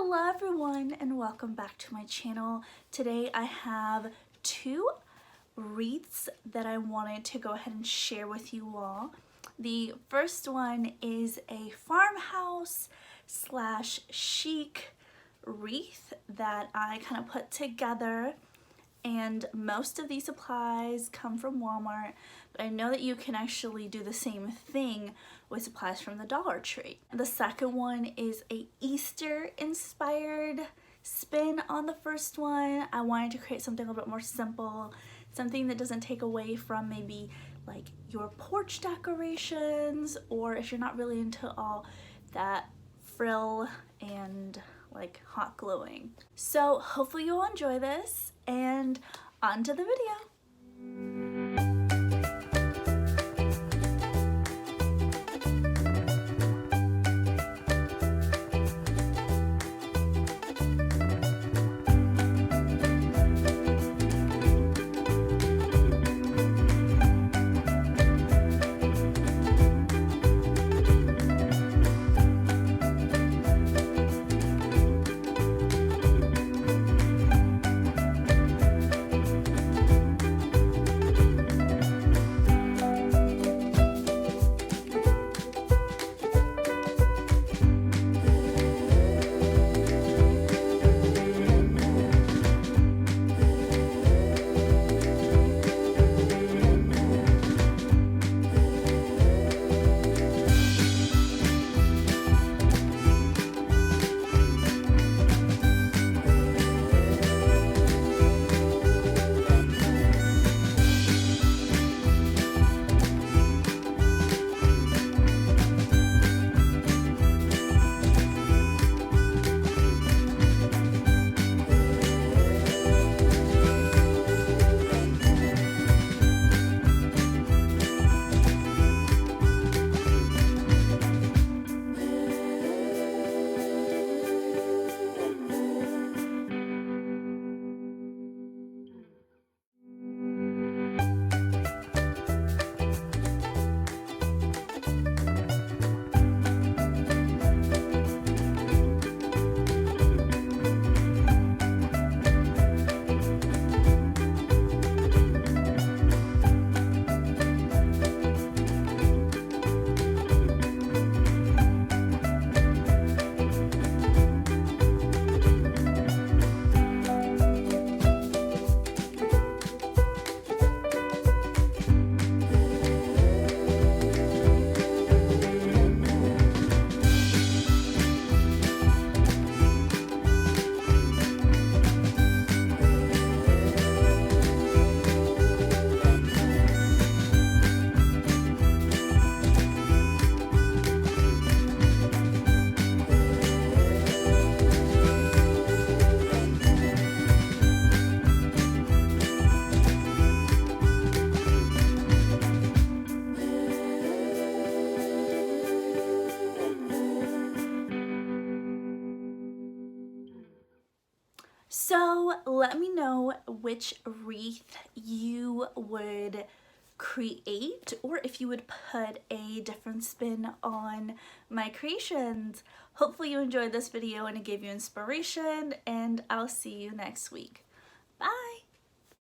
Hello everyone and welcome back to my channel. Today I have two wreaths that I wanted to go ahead and share with you all. The first one is a farmhouse slash chic wreath that I kind of put together, and most of these supplies come from Walmart, but I know that you can actually do the same thing with supplies from the Dollar Tree. And the second one is a Easter inspired spin on the first one. I wanted to create something a little bit more simple, something that doesn't take away from maybe like your porch decorations, or if you're not really into all that frill and like hot glowing. So hopefully you'll enjoy this, and on to the video. So let me know which wreath you would create, or if you would put a different spin on my creations. Hopefully you enjoyed this video and it gave you inspiration, and I'll see you next week. Bye!